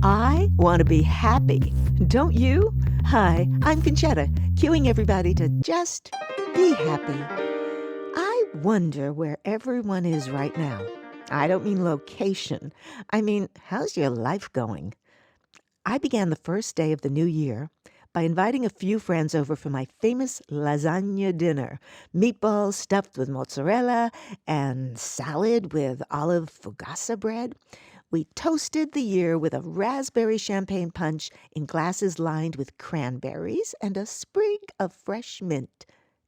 I want to be happy. Don't you? Hi, I'm Conchetta, cueing everybody to just be happy. I wonder where everyone is right now. I don't mean location. I mean, how's your life going? I began the first day of the new year by inviting a few friends over for my famous lasagna dinner. Meatballs stuffed with mozzarella and salad with olive fugassa bread. We toasted the year with a raspberry champagne punch in glasses lined with cranberries and a sprig of fresh mint.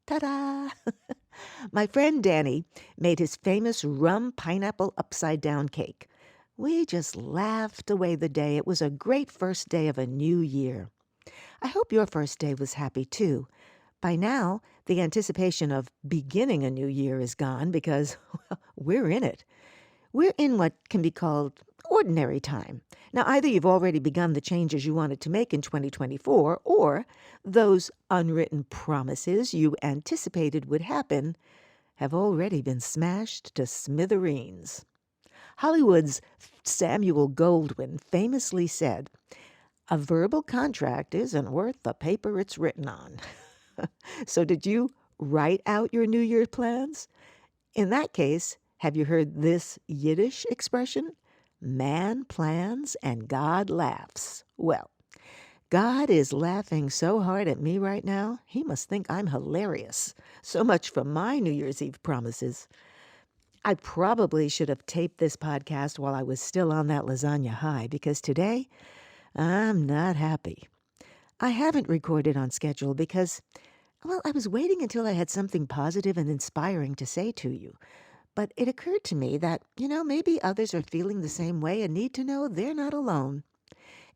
Ta-da! My friend Danny made his famous rum pineapple upside down cake. We just laughed away the day. It was a great first day of a new year. I hope your first day was happy too. By now, the anticipation of beginning a new year is gone because we're in it. We're in what can be called ordinary time. Now, either you've already begun the changes you wanted to make in 2024, or those unwritten promises you anticipated would happen have already been smashed to smithereens. Hollywood's Samuel Goldwyn famously said, "A verbal contract isn't worth the paper it's written on." So did you write out your New Year's plans? In that case, have you heard this Yiddish expression? Man plans and God laughs. Well, God is laughing so hard at me right now, he must think I'm hilarious. So much for my New Year's Eve promises. I probably should have taped this podcast while I was still on that lasagna high, because today I'm not happy. I haven't recorded on schedule because, well, I was waiting until I had something positive and inspiring to say to you. But it occurred to me that, maybe others are feeling the same way and need to know they're not alone.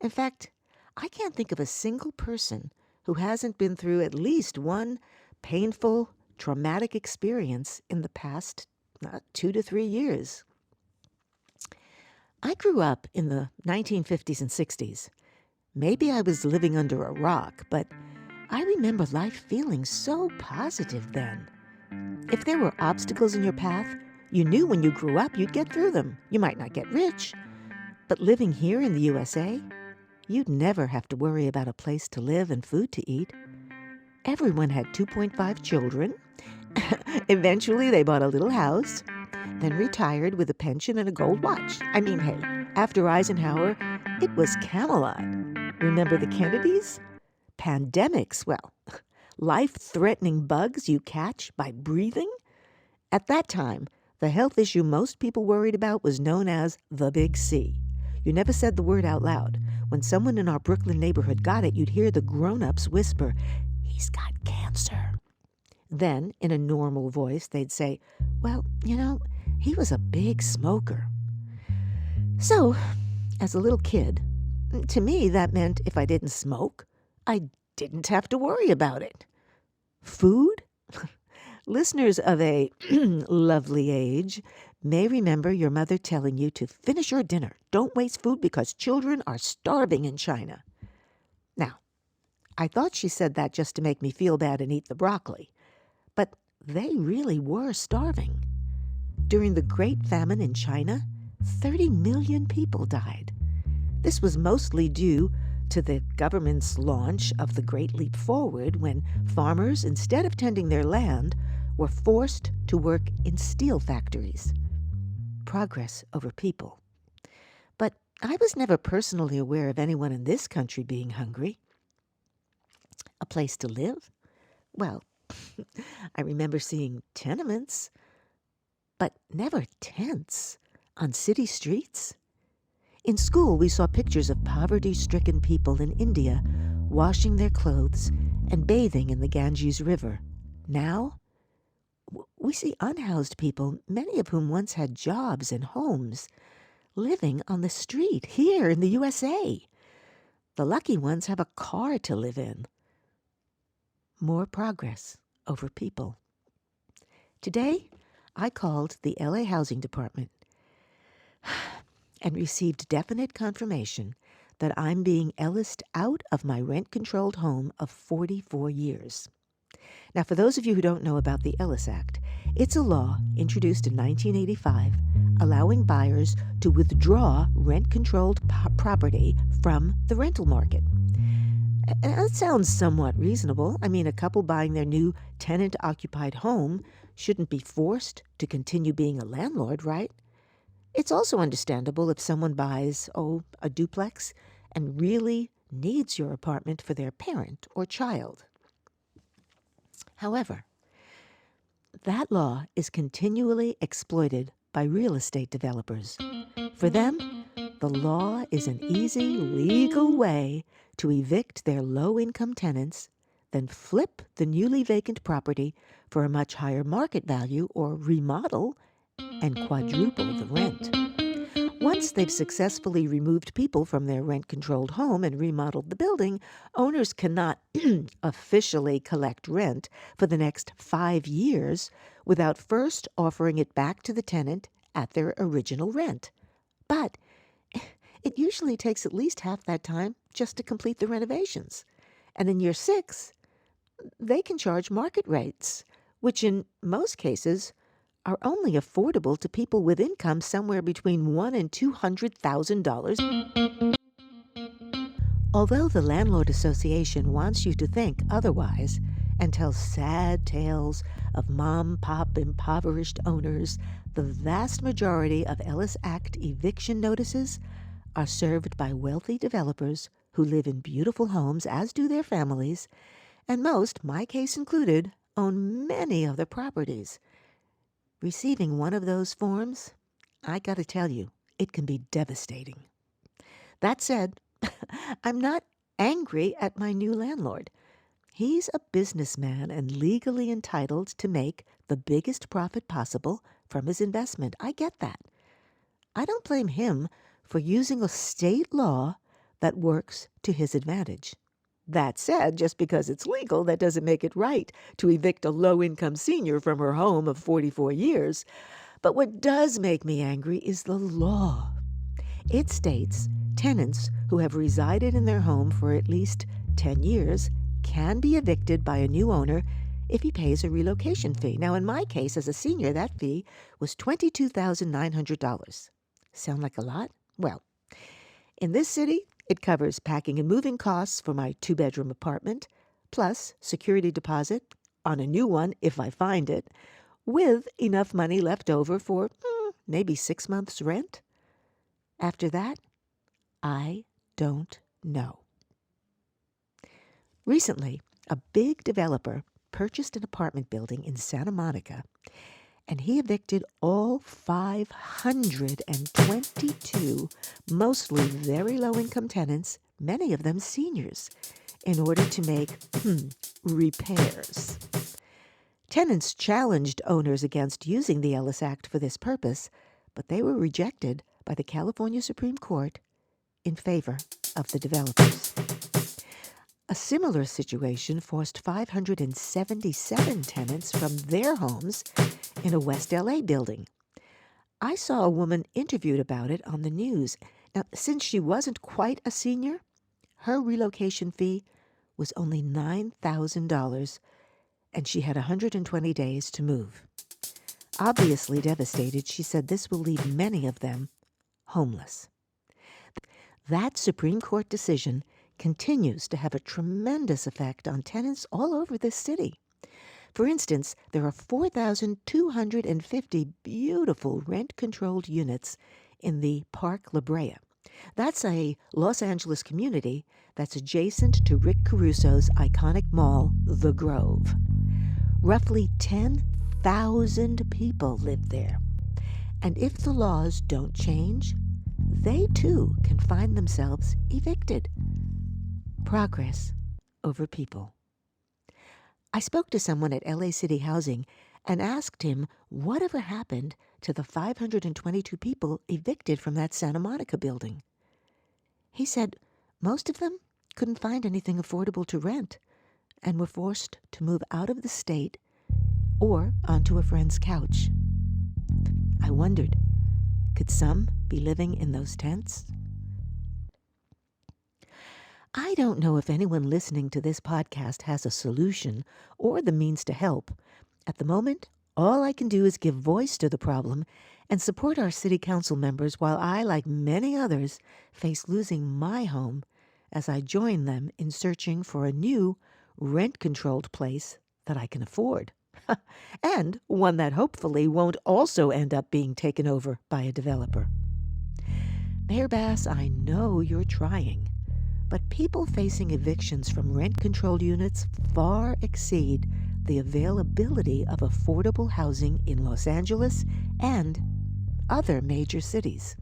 In fact, I can't think of a single person who hasn't been through at least one painful, traumatic experience in the past 2 to 3 years. I grew up in the 1950s and 60s. Maybe I was living under a rock, but I remember life feeling so positive then. If there were obstacles in your path, you knew when you grew up you'd get through them. You might not get rich, but living here in the USA, you'd never have to worry about a place to live and food to eat. Everyone had 2.5 children. Eventually, they bought a little house, then retired with a pension and a gold watch. I mean, hey, after Eisenhower, it was Camelot. Remember the Kennedys? Pandemics, well, life-threatening bugs you catch by breathing? At that time, the health issue most people worried about was known as the Big C. You never said the word out loud. When someone in our Brooklyn neighborhood got it, you'd hear the grown-ups whisper, "He's got cancer." Then, in a normal voice, they'd say, "Well, he was a big smoker." So, as a little kid, to me that meant if I didn't smoke, I didn't have to worry about it. Food? Listeners of a lovely age may remember your mother telling you to finish your dinner. Don't waste food because children are starving in China. Now, I thought she said that just to make me feel bad and eat the broccoli. But they really were starving. During the Great Famine in China, 30 million people died. This was mostly due to the government's launch of the Great Leap Forward, when farmers, instead of tending their land, were forced to work in steel factories. Progress over people. But I was never personally aware of anyone in this country being hungry. A place to live? Well, I remember seeing tenements, but never tents on city streets. In school, we saw pictures of poverty-stricken people in India washing their clothes and bathing in the Ganges River. Now, we see unhoused people, many of whom once had jobs and homes, living on the street here in the USA. The lucky ones have a car to live in. More progress over people. Today, I called the LA Housing Department and received definite confirmation that I'm being Ellised out of my rent-controlled home of 44 years. Now, for those of you who don't know about the Ellis Act, it's a law introduced in 1985 allowing buyers to withdraw rent-controlled property from the rental market. That sounds somewhat reasonable. I mean, a couple buying their new tenant-occupied home shouldn't be forced to continue being a landlord, right? It's also understandable if someone buys, a duplex and really needs your apartment for their parent or child. However, that law is continually exploited by real estate developers. For them, the law is an easy, legal way to evict their low-income tenants, then flip the newly vacant property for a much higher market value or remodel and quadruple the rent. Once they've successfully removed people from their rent-controlled home and remodeled the building, owners cannot officially collect rent for the next 5 years without first offering it back to the tenant at their original rent. But it usually takes at least half that time just to complete the renovations. And in year 6, they can charge market rates, which in most cases are only affordable to people with incomes somewhere between $100,000 and $200,000. Although the Landlord Association wants you to think otherwise and tells sad tales of mom-pop impoverished owners, the vast majority of Ellis Act eviction notices are served by wealthy developers who live in beautiful homes, as do their families, and most, my case included, own many other properties. Receiving one of those forms, I gotta tell you, it can be devastating. That said, I'm not angry at my new landlord. He's a businessman and legally entitled to make the biggest profit possible from his investment. I get that. I don't blame him for using a state law that works to his advantage. That said, just because it's legal, that doesn't make it right to evict a low-income senior from her home of 44 years. But what does make me angry is the law. It states tenants who have resided in their home for at least 10 years can be evicted by a new owner if he pays a relocation fee. Now, in my case, as a senior, that fee was $22,900. Sound like a lot? Well, in this city, it covers packing and moving costs for my 2-bedroom apartment, plus security deposit on a new one if I find it, with enough money left over for maybe 6 months' rent. After that, I don't know. Recently, a big developer purchased an apartment building in Santa Monica, and he evicted all 522 mostly very low-income tenants, many of them seniors, in order to make repairs. Tenants challenged owners against using the Ellis Act for this purpose, but they were rejected by the California Supreme Court in favor of the developers. A similar situation forced 577 tenants from their homes in a West LA building. I saw a woman interviewed about it on the news. Now, since she wasn't quite a senior, her relocation fee was only $9,000, and she had 120 days to move. Obviously devastated, she said this will leave many of them homeless. That Supreme Court decision continues to have a tremendous effect on tenants all over this city. For instance, there are 4,250 beautiful rent-controlled units in the Park La Brea. That's a Los Angeles community that's adjacent to Rick Caruso's iconic mall, The Grove. Roughly 10,000 people live there. And if the laws don't change, they too can find themselves evicted. Progress over people. I spoke to someone at LA City Housing and asked him whatever happened to the 522 people evicted from that Santa Monica building. He said most of them couldn't find anything affordable to rent and were forced to move out of the state or onto a friend's couch. I wondered, could some be living in those tents? I don't know if anyone listening to this podcast has a solution or the means to help. At the moment, all I can do is give voice to the problem and support our city council members while I, like many others, face losing my home as I join them in searching for a new, rent-controlled place that I can afford. And one that hopefully won't also end up being taken over by a developer. Mayor Bass, I know you're trying, but people facing evictions from rent-controlled units far exceed the availability of affordable housing in Los Angeles and other major cities.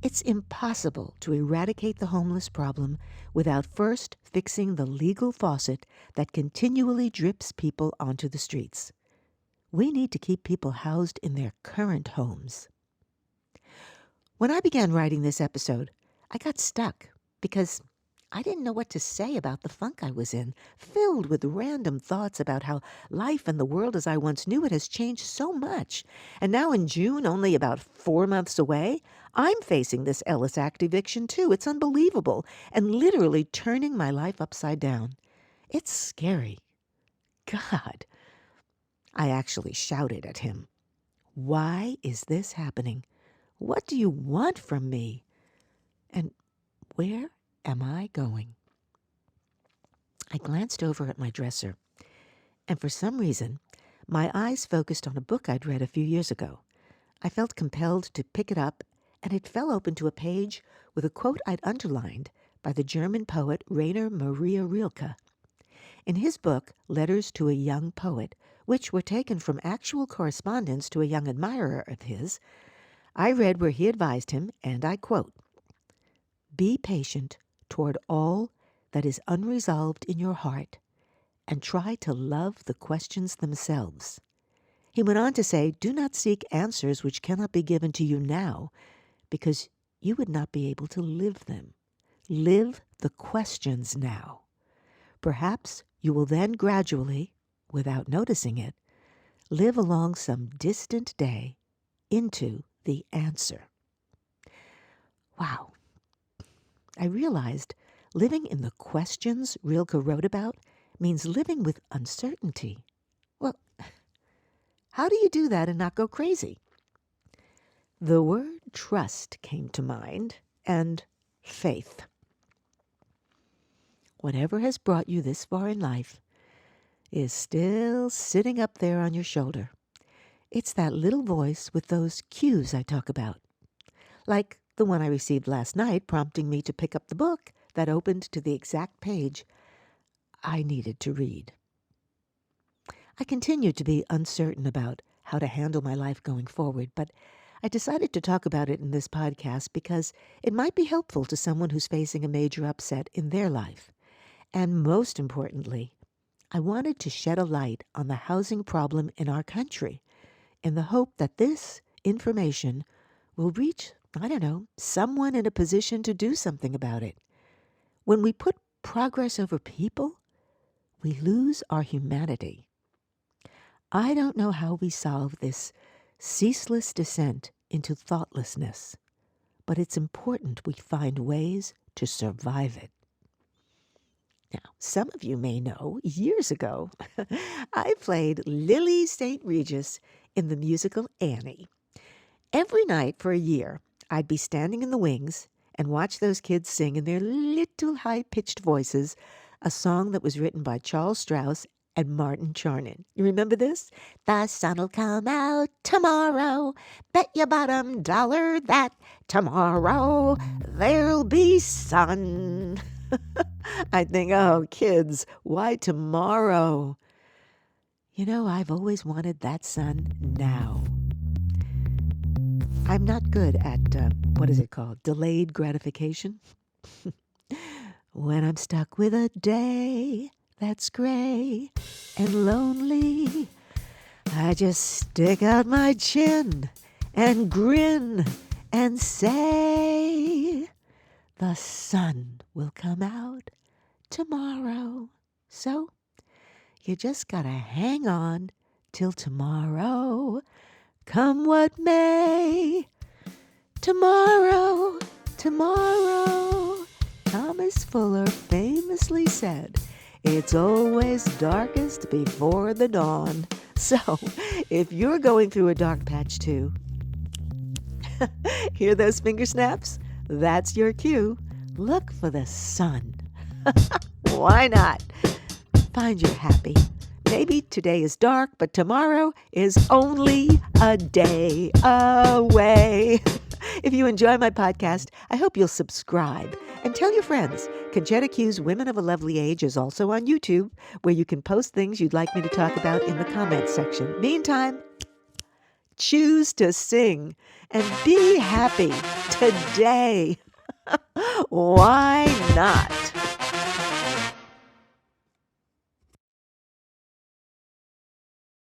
It's impossible to eradicate the homeless problem without first fixing the legal faucet that continually drips people onto the streets. We need to keep people housed in their current homes. When I began writing this episode, I got stuck because I didn't know what to say about the funk I was in, filled with random thoughts about how life and the world as I once knew it has changed so much. And now in June, only about 4 months away, I'm facing this Ellis Act eviction too. It's unbelievable and literally turning my life upside down. It's scary. God. I actually shouted at him. Why is this happening? What do you want from me? And where am I going? I glanced over at my dresser, and for some reason, my eyes focused on a book I'd read a few years ago. I felt compelled to pick it up, and it fell open to a page with a quote I'd underlined by the German poet Rainer Maria Rilke. In his book, Letters to a Young Poet, which were taken from actual correspondence to a young admirer of his, I read where he advised him, and I quote, "Be patient toward all that is unresolved in your heart, and try to love the questions themselves." He went on to say, "Do not seek answers which cannot be given to you now, because you would not be able to live them. Live the questions now. Perhaps you will then gradually, without noticing it, live along some distant day into the answer." Wow. I realized living in the questions Rilke wrote about means living with uncertainty. Well, how do you do that and not go crazy? The word trust came to mind, and faith. Whatever has brought you this far in life is still sitting up there on your shoulder. It's that little voice with those cues I talk about, like the one I received last night prompting me to pick up the book that opened to the exact page I needed to read. I continued to be uncertain about how to handle my life going forward, but I decided to talk about it in this podcast because it might be helpful to someone who's facing a major upset in their life. And most importantly, I wanted to shed a light on the housing problem in our country in the hope that this information will reach, someone in a position to do something about it. When we put progress over people, we lose our humanity. I don't know how we solve this ceaseless descent into thoughtlessness, but it's important we find ways to survive it. Now, some of you may know, years ago, I played Lily St. Regis in the musical Annie. Every night for a year, I'd be standing in the wings and watch those kids sing in their little high-pitched voices a song that was written by Charles Strauss and Martin Charnin. You remember this? The sun'll come out tomorrow. Bet your bottom dollar that tomorrow there'll be sun. I think, oh, kids, why tomorrow? I've always wanted that sun now. I'm not good at, delayed gratification. When I'm stuck with a day that's gray and lonely, I just stick out my chin and grin and say, the sun will come out tomorrow. So you just gotta hang on till tomorrow, come what may. Tomorrow, Thomas Fuller famously said, it's always darkest before the dawn. So, if you're going through a dark patch too, Hear those finger snaps? That's your cue. Look for the sun. Why not? Find your happy. Maybe today is dark, but tomorrow is only a day away. If you enjoy my podcast, I hope you'll subscribe and tell your friends. Concetta Q's Women of a Lovely Age is also on YouTube, where you can post things you'd like me to talk about in the comments section. Meantime, choose to sing and be happy today. Why not?